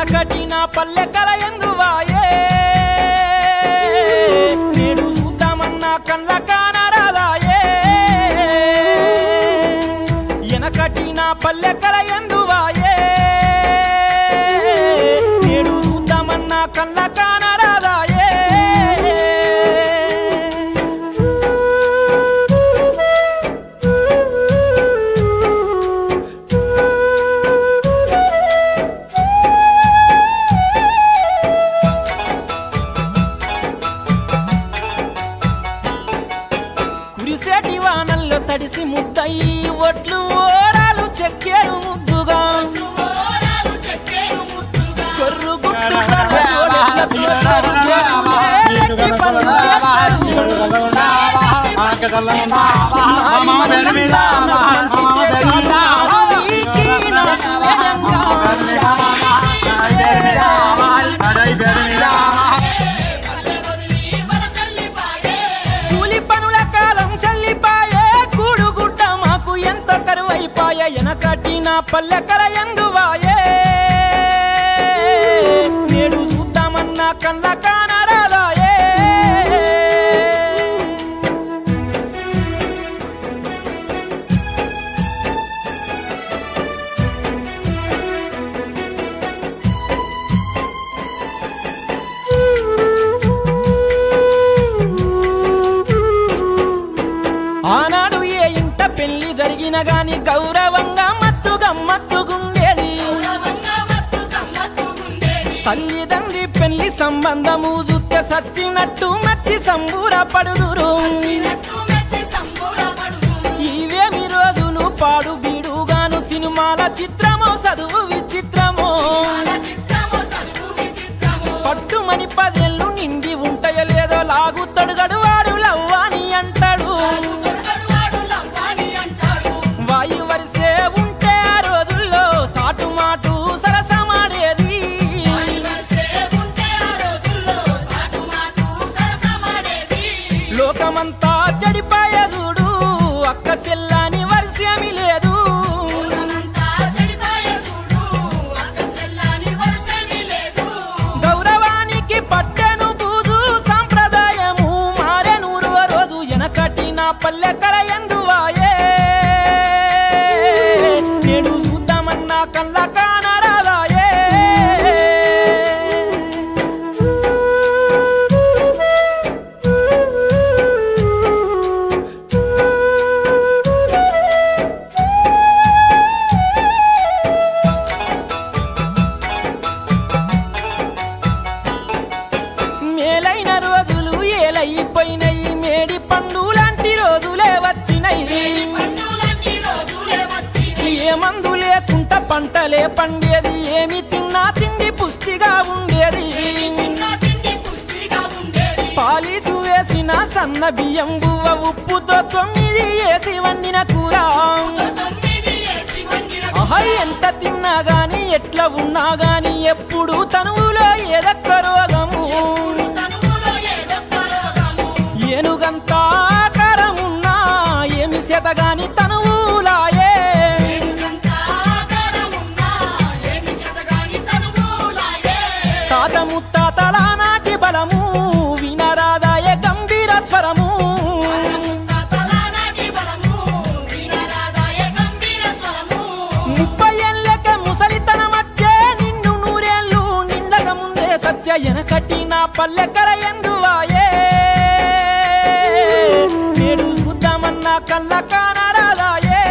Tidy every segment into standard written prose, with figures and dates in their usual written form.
ఎనకటి నా పల్లె కలయందువాయే నేడు చూద్దామన్నా కళ్ళ కానరాదాయే ఎనకటి నా పల్లె కలయందువాయే నేడు చూద్దామన్నా కళ్ళ కానరాదాయే కురిసేటి వానల్లో తడిసి ముద్దయి ఒట్లు ఓరాలు చెక్కేరు ముద్దుగా కొర్రు గుట్టు కూలి పనుల కాలం చల్లిపాయే కూడుగుడ్డ మాకు ఎంత కరువైపాయే ఎనకటి నా పల్లె కలయందువాయే నేడు చూద్దామన్నా కళ్ళ కానరాదాయే ఆనాడు ఏ ఇంట పెళ్లి జరిగిన గాని గౌరవంగా మత్తుగుండేది తల్లిదండ్రి పెళ్లి సంబంధము జుత్తె సచ్చినట్టు మచ్చి సంబూరపడుదురు ఇవేమి రోజులు పాడు బీడుగాను సినిమాల చిత్రమో చదువు విచిత్రమో పట్టుమని 10 ఏళ్ళు నిండి ఉంటాయో లేదో లాగుతాడు గడువాడు లవ్వాని అంటాడు వాయు వరిసే ఉంటే ఆ రోజుల్లో సాటు మాటు సరసమాడేది లోకమంతా చెడిపాయే చూడు అక్క సెల్లాని వరిసేమి లేదు గౌరవానికి పట్టెను బూజు సాంప్రదాయము మారెనూరు రోజు ఎనకటి నా పల్లె కలయందువాయే నేడు చూద్దామన్నా కళ్ళ కానరాదాయే మేలైన రోజులు ఏలైపోయినాయి మేడి పండు లాంటి రోజులే వచ్చినాయి ఏ మందు లేకుండా పంటలే పండేది ఏమి తిన్నా తిండి పుష్టిగా ఉండేది పాలిసు వేసిన సన్న బియ్యం బువ్వ ఉప్పుతో 9 వేసి వండిన కూర ఎంత తిన్నా గాని ఎట్లా ఉన్నా గాని ఎప్పుడు తనువులో ఏదొక్క రోగము ఏనుగంత ఆకారమున్నా ఏమి శతగాని తనువులాయే తాత ముత్తాతల నాటి బలము వినరాదాయే గంభీర స్వరము 30 ఏళ్ళకే ముసలితనమచ్చే నిన్ను 100 ఏళ్ళు నిండక ముందే సత్య ఎనకటి నా పల్లె కలయందువాయే నేడు చూద్దామన్నా కళ్ళ కానరాదాయే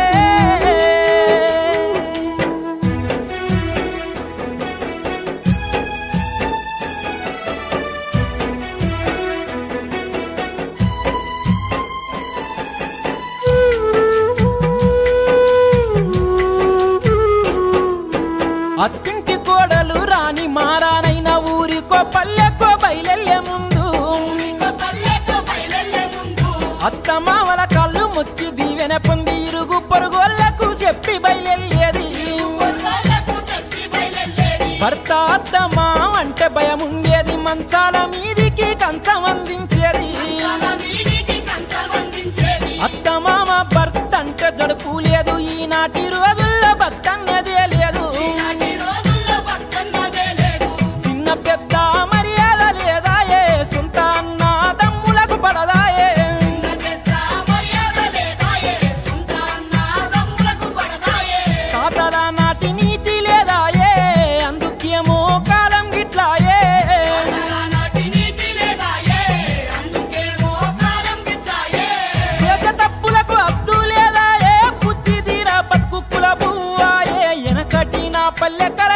అత్తింటి కోడలు రాని మారానైన ఊరికో పల్లెకో బయలెళ్ళే ముందు అత్త మామల కళ్ళు ముచ్చి దీవెన పొంది ఇరుగు పొరుగోళ్లకు చెప్పి బయలెళ్ళేది భర్త అత్త మామ అంటే భయముండేది మంచాల మీదికి కంచం అందించేది అత్త మామ భర్త అంటే జడుపు లేదు ఈనాటి రోజుల్లో భక్తన్నదే లేదు నాటి నీతి లేదాయే అందుకేమో కాలం గిట్లాయే చేసే తప్పులకు అద్దు లేదాయే బుద్ధి తీరా బతుకుల బువ్వాయే ఎనకటి నా పల్లె కల